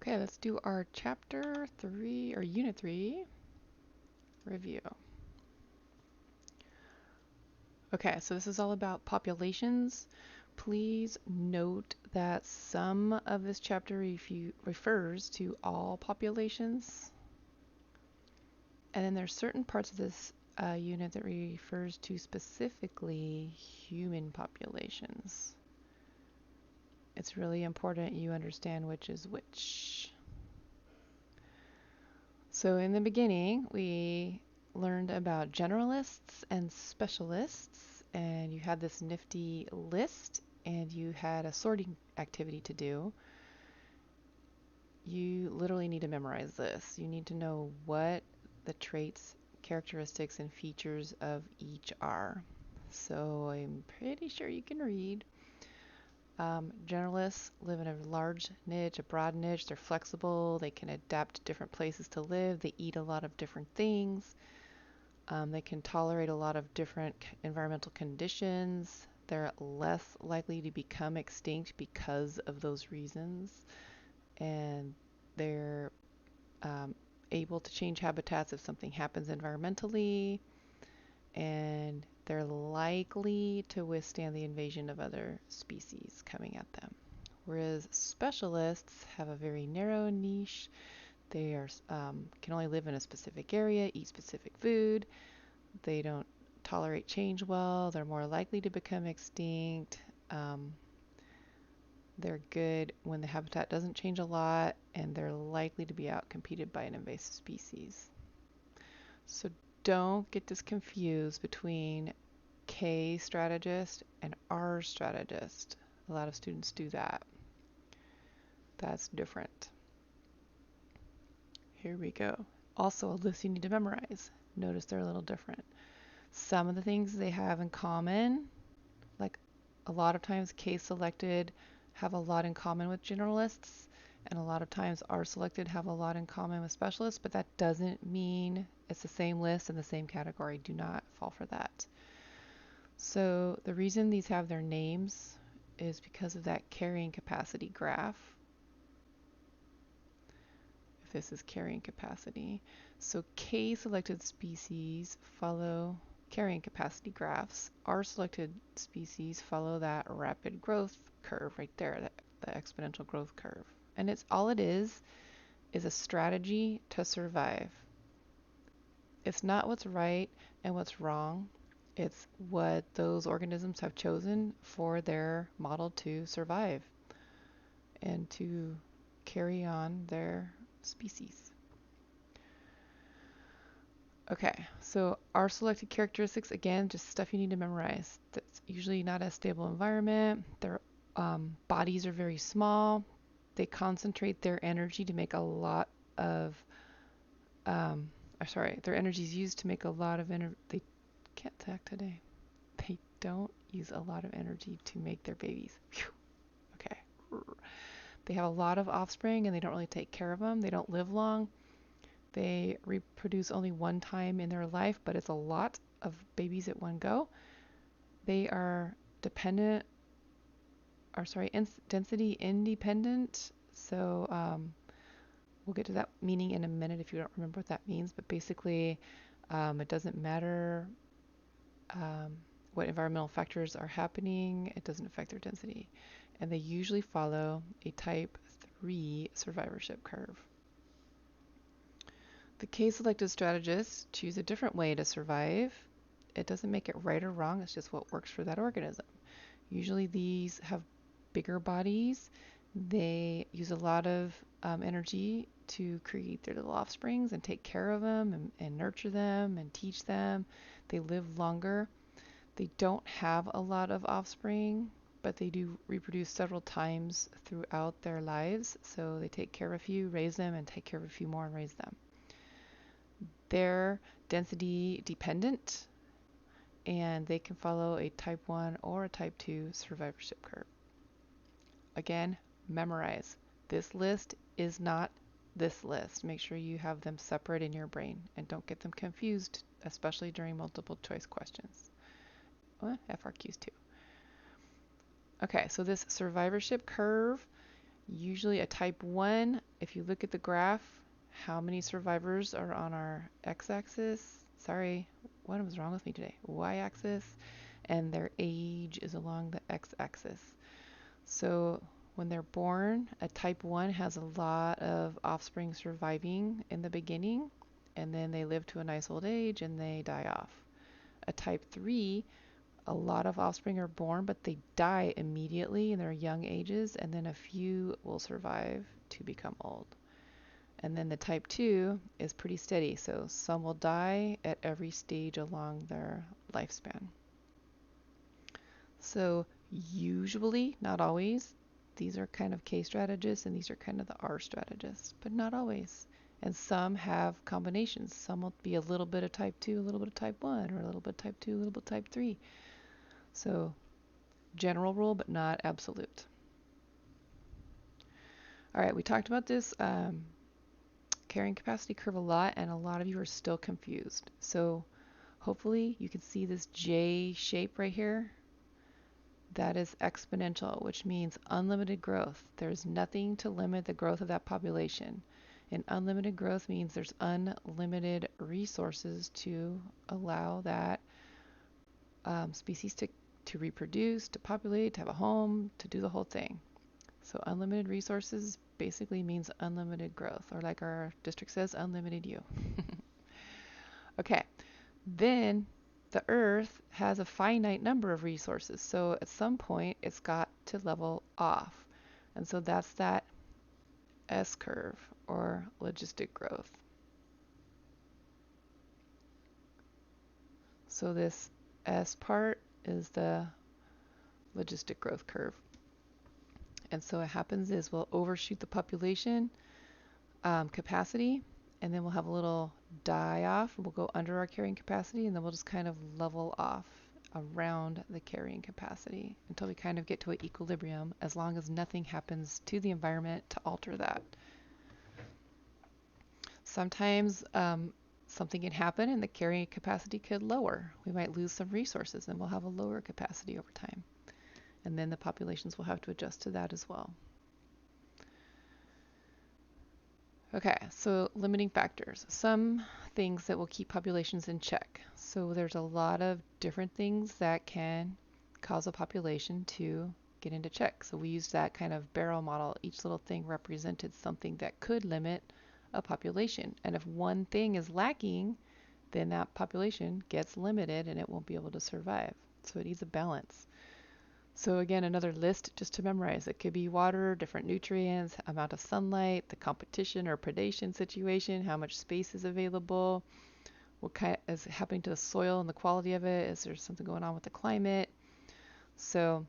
Okay, let's do our chapter 3 or unit 3 review. Okay, so this is all about populations. Please note that some of this chapter refers to all populations. And then there's certain parts of this unit that refers to specifically human populations. It's really important you understand which is which. So in the beginning, we learned about generalists and specialists, and you had this nifty list, and you had a sorting activity to do. You literally need to memorize this. You need to know what the traits, characteristics, and features of each are. So I'm pretty sure you can read. Generalists live in a large niche, a broad niche. They're flexible. They can adapt to different places to live. They eat a lot of different things. They can tolerate a lot of different environmental conditions. They're less likely to become extinct because of those reasons. And they're able to change habitats if something happens environmentally. And they're likely to withstand the invasion of other species coming at them. Whereas specialists have a very narrow niche. They are can only live in a specific area, eat specific food. They don't tolerate change well. They're more likely to become extinct. They're good when the habitat doesn't change a lot, and they're likely to be outcompeted by an invasive species. So don't get this confused between K strategist and R strategist. A lot of students do that. That's different. Here we go. Also, a list you need to memorize. Notice they're a little different. Some of the things they have in common, like a lot of times K selected have a lot in common with generalists, and a lot of times R selected have a lot in common with specialists, but that doesn't mean it's the same list in the same category. Do not fall for that. So the reason these have their names is because of that carrying capacity graph. If this is carrying capacity. So K selected species follow carrying capacity graphs. R selected species follow that rapid growth curve right there, the exponential growth curve. And it's all it is a strategy to survive. It's not what's right and what's wrong. It's what those organisms have chosen for their model to survive and to carry on their species. Okay, so our selected characteristics, again, just stuff you need to memorize. That's usually not a stable environment. Their bodies are very small. They concentrate their energy to make a lot of, their energy is used to make a lot of energy. They can't talk today. They don't use a lot of energy to make their babies. Whew. Okay. They have a lot of offspring and they don't really take care of them. They don't live long. They reproduce only one time in their life, but it's a lot of babies at one go. They are density independent. So we'll get to that meaning in a minute if you don't remember what that means. But basically, it doesn't matter what environmental factors are happening. It doesn't affect their density. And they usually follow a type 3 survivorship curve. The K-selected strategists choose a different way to survive. It doesn't make it right or wrong, it's just what works for that organism. Usually these have bigger bodies. They use a lot of energy to create their little offsprings and take care of them and nurture them and teach them. They live longer. They don't have a lot of offspring, but they do reproduce several times throughout their lives. So they take care of a few, raise them, and take care of a few more and raise them. They're density dependent, and they can follow a type 1 or a type 2 survivorship curve. Again, memorize. This list is not this list. Make sure you have them separate in your brain and don't get them confused, especially during multiple choice questions. FRQs too. Okay, so this survivorship curve Usually a type 1, if you look at the graph, how many survivors are on our x-axis? Sorry, what was wrong with me today? Y-axis, and their age is along the x-axis. So when they're born, a type 1 has a lot of offspring surviving in the beginning, and then they live to a nice old age and they die off. A type 3, a lot of offspring are born, but they die immediately in their young ages, and then a few will survive to become old. And then the type 2 is pretty steady, so some will die at every stage along their lifespan. So usually, not always, these are kind of K strategists and these are kind of the R strategists, but not always. And some have combinations. Some will be a little bit of type 2, a little bit of type 1, or a little bit of type 2, a little bit of type 3. So general rule, but not absolute. All right, we talked about this carrying capacity curve a lot, and a lot of you are still confused. So hopefully you can see this J shape right here. That is exponential, which means unlimited growth. There's nothing to limit the growth of that population. And unlimited growth means there's unlimited resources to allow that species to reproduce, to populate, to have a home, to do the whole thing. So unlimited resources basically means unlimited growth, or like our district says, unlimited you. Okay, then the Earth has a finite number of resources. So at some point, it's got to level off. And so that's that S curve, or logistic growth. So this S part is the logistic growth curve. And so what happens is we'll overshoot the population capacity, and then we'll have a little die off. We'll go under our carrying capacity, and then we'll just kind of level off around the carrying capacity until we kind of get to an equilibrium, as long as nothing happens to the environment to alter that. Sometimes something can happen and the carrying capacity could lower. We might lose some resources and we'll have a lower capacity over time. And then the populations will have to adjust to that as well. Okay, so limiting factors. Some things that will keep populations in check. So there's a lot of different things that can cause a population to get into check. So we used that kind of barrel model. Each little thing represented something that could limit a population. And if one thing is lacking, then that population gets limited and it won't be able to survive. So it needs a balance. So again, another list just to memorize. It could be water, different nutrients, amount of sunlight, the competition or predation situation, how much space is available, what kind is happening to the soil and the quality of it, is there something going on with the climate. So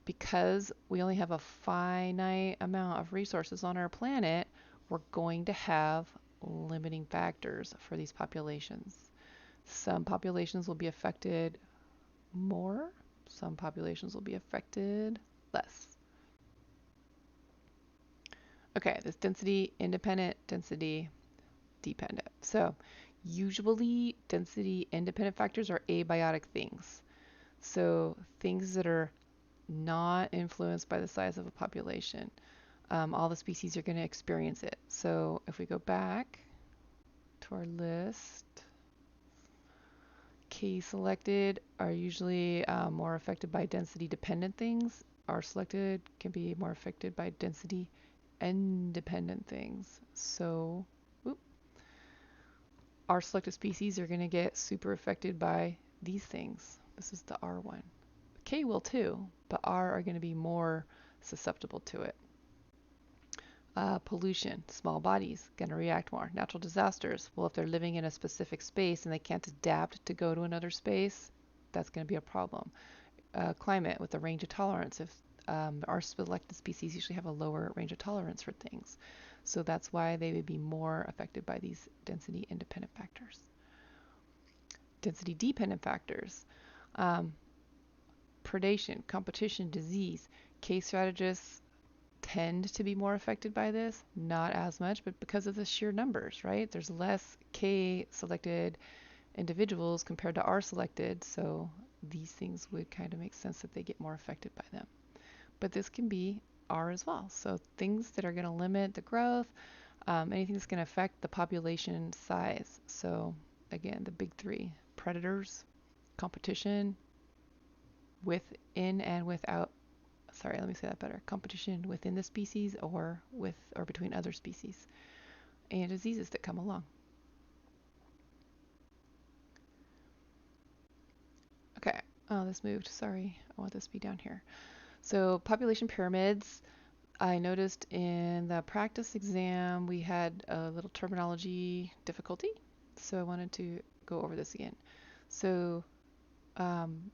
because we only have a finite amount of resources on our planet, we're going to have limiting factors for these populations. Some populations will be affected more. Some populations will be affected less. Okay, this density independent, density dependent. So usually density independent factors are abiotic things. So things that are not influenced by the size of a population. All the species are going to experience it. So if we go back to our list, K selected are usually more affected by density dependent things. R selected can be more affected by density independent things. So R selected species are going to get super affected by these things. This is the R one. K will too, but R are going to be more susceptible to it. Pollution, small bodies, going to react more. Natural disasters, well, if they're living in a specific space and they can't adapt to go to another space, that's going to be a problem. Climate with a range of tolerance. If our selected species usually have a lower range of tolerance for things. So that's why they would be more affected by these density independent factors. Density dependent factors. Predation, competition, disease. Case strategists tend to be more affected by this, not as much, but because of the sheer numbers, right? There's less K selected individuals compared to R selected, so these things would kind of make sense that they get more affected by them. But this can be are as well. So things that are going to limit the growth, anything that's going to affect the population size. So again, the big three: predators, competition within and without. Sorry, let me say that better. Competition within the species or with or between other species, and diseases that come along. Okay. Oh, this moved. Sorry. I want this to be down here. So population pyramids. I noticed in the practice exam we had a little terminology difficulty, so I wanted to go over this again. So um,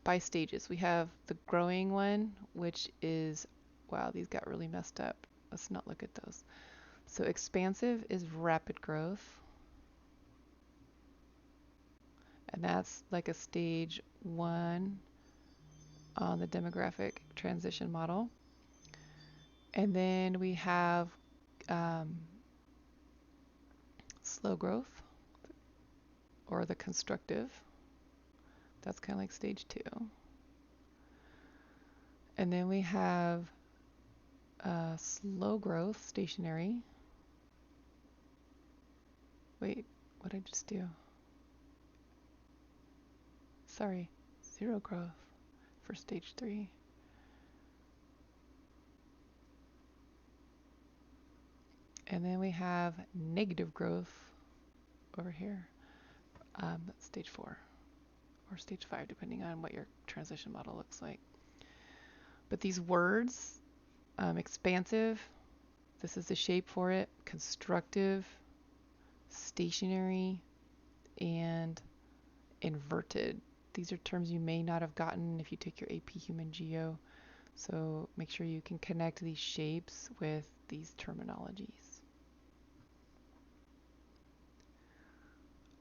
by stages, we have the growing one, which is, wow, these got really messed up. Let's not look at those. So expansive is rapid growth, and that's like a stage 1 on the demographic transition model. And then we have um, slow growth, or the constructive. That's kind of like stage 2. And then we have slow growth, stationary. Wait, what did I just do? Sorry, zero growth for stage 3. And then we have negative growth over here. That's stage 4 or stage 5, depending on what your transition model looks like. But these words, expansive, this is the shape for it, constructive, stationary, and inverted. These are terms you may not have gotten if you took your AP Human Geo. So make sure you can connect these shapes with these terminologies.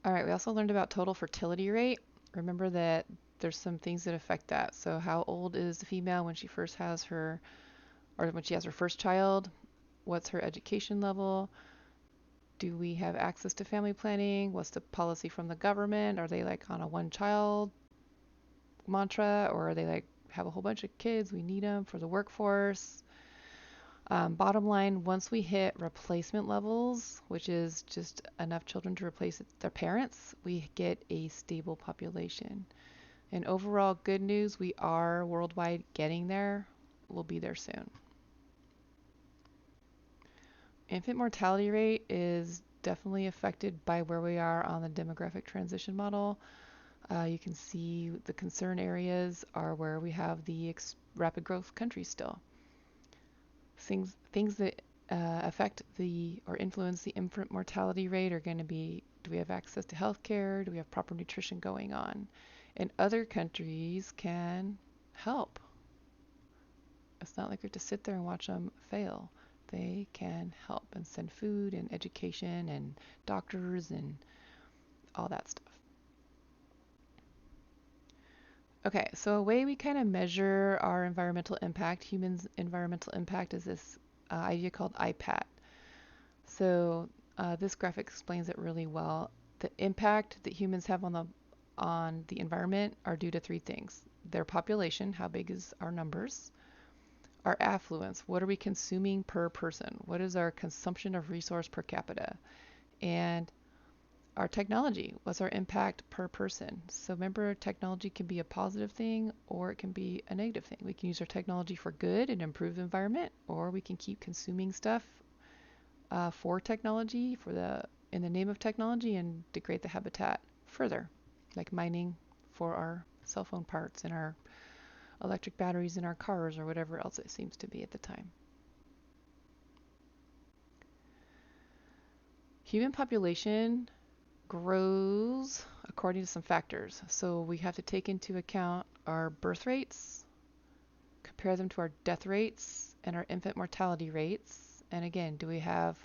All right, we also learned about total fertility rate. Remember that there's some things that affect that. So how old is the female when she first has her, or when she has her first child? What's her education level? Do we have access to family planning? What's the policy from the government? Are they like on a one child mantra, or are they like have a whole bunch of kids? We need them for the workforce. Bottom line, once we hit replacement levels, which is just enough children to replace their parents, we get a stable population. And overall, good news, we are worldwide getting there. We'll be there soon. Infant mortality rate is definitely affected by where we are on the demographic transition model. You can see the concern areas are where we have the rapid growth countries still. Things that affect the or influence the infant mortality rate are going to be: do we have access to health care? Do we have proper nutrition going on? And other countries can help. It's not like we have to sit there and watch them fail. They can help and send food and education and doctors and all that stuff. Okay, so a way we kind of measure our environmental impact, humans' environmental impact, is this idea called IPAT. So this graphic explains it really well. The impact that humans have on the environment are due to 3 things: their population, how big is our numbers; our affluence, what are we consuming per person, what is our consumption of resource per capita; and our technology, what's our impact per person. So remember, technology can be a positive thing or it can be a negative thing. We can use our technology for good and improve the environment, or we can keep consuming stuff for technology, in the name of technology, and degrade the habitat further, like mining for our cell phone parts and our electric batteries in our cars or whatever else it seems to be at the time. Human population grows according to some factors. So we have to take into account our birth rates, compare them to our death rates and our infant mortality rates. And again, do we have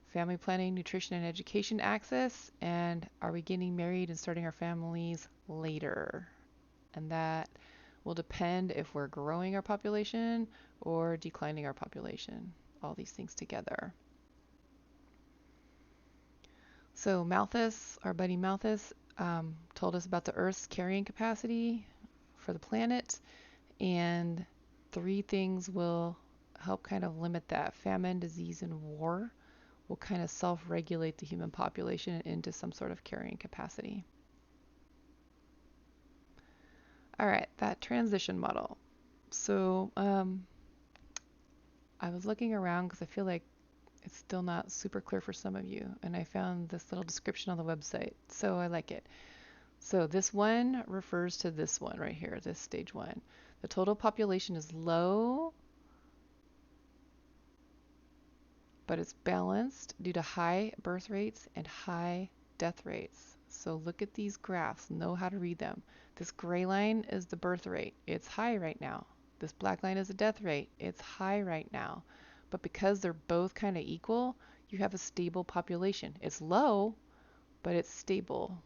family planning, nutrition, and education access? And are we getting married and starting our families later? And that will depend if we're growing our population or declining our population, all these things together. So Malthus, our buddy Malthus, told us about the Earth's carrying capacity for the planet, and 3 things will help kind of limit that. Famine, disease, and war will kind of self-regulate the human population into some sort of carrying capacity. All right, that transition model. So I was looking around because I feel like it's still not super clear for some of you, and I found this little description on the website, so I like it. So this one refers to this one right here, this stage one. The total population is low, but it's balanced due to high birth rates and high death rates. So look at these graphs, know how to read them. This gray line is the birth rate. It's high right now. This black line is the death rate. It's high right now. But because they're both kind of equal, you have a stable population. It's low, but it's stable.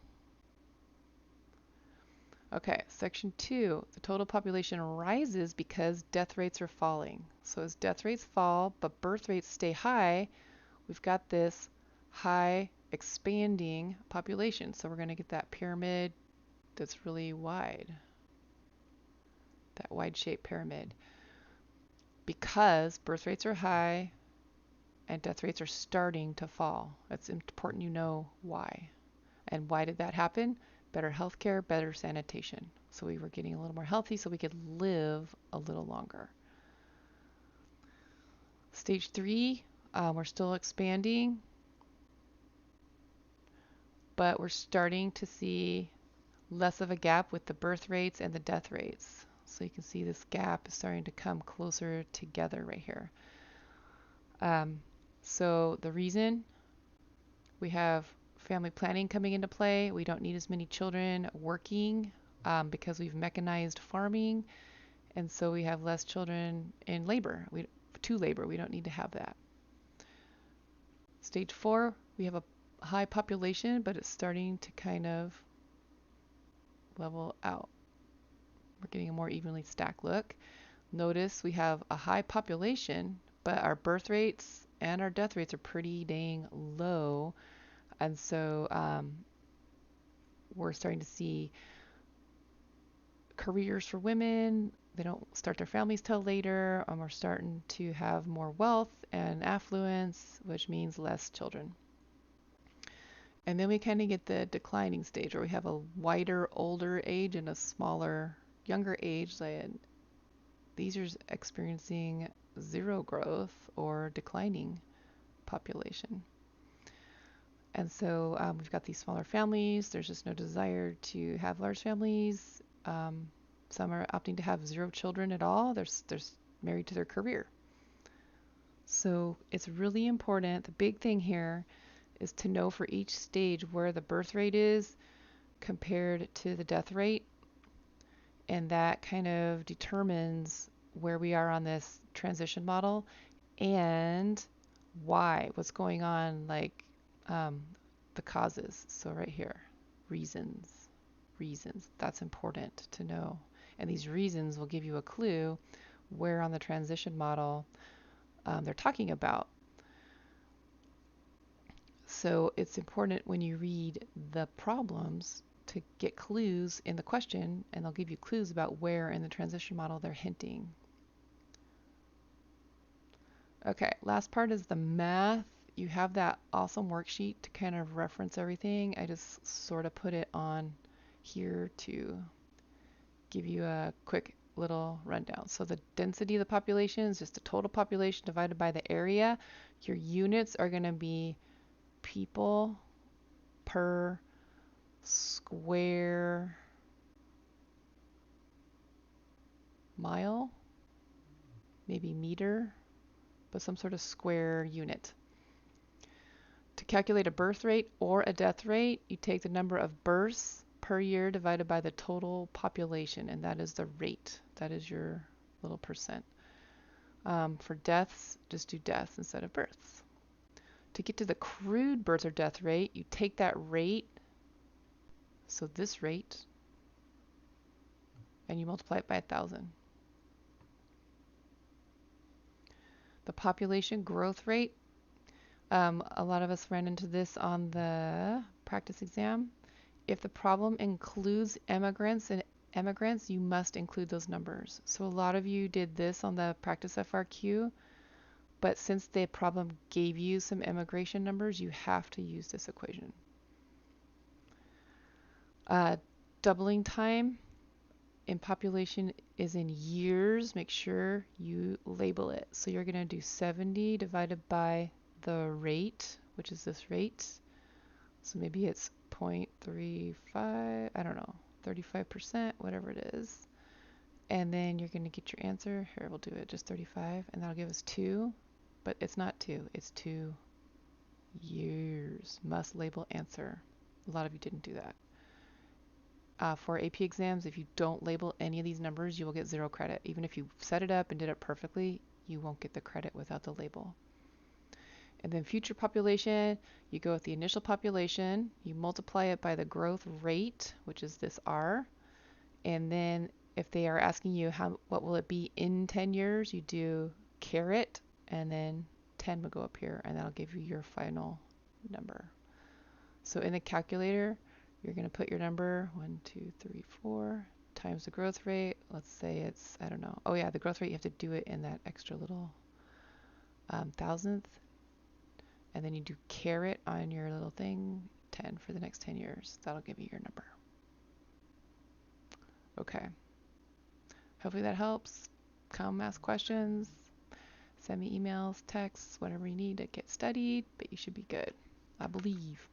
Okay, section 2, the total population rises because death rates are falling. So as death rates fall, but birth rates stay high, we've got this high expanding population. So we're going to get that pyramid that's really wide, that wide-shaped pyramid. Because birth rates are high and death rates are starting to fall. It's important you know why. And why did that happen? Better healthcare, better sanitation. So we were getting a little more healthy so we could live a little longer. Stage 3, we're still expanding, but we're starting to see less of a gap with the birth rates and the death rates. So you can see this gap is starting to come closer together right here. So the reason, we have family planning coming into play. We don't need as many children working because we've mechanized farming, and so we have less children in labor. To labor, we don't need to have that. Stage 4, we have a high population, but it's starting to kind of level out. We're getting a more evenly stacked look. Notice we have a high population, but our birth rates and our death rates are pretty dang low. And so we're starting to see careers for women. They don't start their families till later. We're starting to have more wealth and affluence, which means less children. And then we kind of get the declining stage where we have a wider, older age and a smaller, younger age. These are experiencing zero growth or declining population. And so we've got these smaller families. There's just no desire to have large families. Some are opting to have zero children at all. They're married to their career. So it's really important. The big thing here is to know for each stage where the birth rate is compared to the death rate. And that kind of determines where we are on this transition model and why, what's going on, like the causes. So right here, reasons. That's important to know. And these reasons will give you a clue where on the transition model they're talking about. So it's important when you read the problems to get clues in the question, and they'll give you clues about where in the transition model they're hinting. Okay, last part is the math. You have that awesome worksheet to kind of reference everything. I just sort of put it on here to give you a quick little rundown. So the density of the population is just the total population divided by the area. Your units are going to be people per square mile, maybe meter, but some sort of square unit. To calculate a birth rate or a death rate, you take the number of births per year divided by the total population, and that is the rate. That is your little percent. For deaths, just do deaths instead of births. To get to the crude birth or death rate, you take that rate, so this rate, and you multiply it by 1,000. The population growth rate, a lot of us ran into this on the practice exam. If the problem includes immigrants, you must include those numbers. So a lot of you did this on the practice FRQ. But since the problem gave you some immigration numbers, you have to use this equation. Uh, Doubling time in population is in years. Make sure you label it. So you're going to do 70 divided by the rate, which is this rate. So maybe it's 0.35, I don't know, 35%, whatever it is. And then you're going to get your answer. Here, we'll do it just 35, and that'll give us 2. But it's not 2, it's 2 years. Must label answer. A lot of you didn't do that. For AP exams, if you don't label any of these numbers, you will get 0 credit. Even if you set it up and did it perfectly, you won't get the credit without the label. And then future population, you go with the initial population, you multiply it by the growth rate, which is this R. And then if they are asking you what will it be in 10 years, you do caret, and then 10 will go up here, and that'll give you your final number. So in the calculator, you're going to put your number 1, 2, 3, 4 times the growth rate. Let's say it's, I don't know. Oh yeah, the growth rate, you have to do it in that extra little thousandth. And then you do caret on your little thing, 10 for the next 10 years. That'll give you your number. Okay. Hopefully that helps. Come ask questions. Send me emails, texts, whatever you need to get studied, but you should be good. I believe.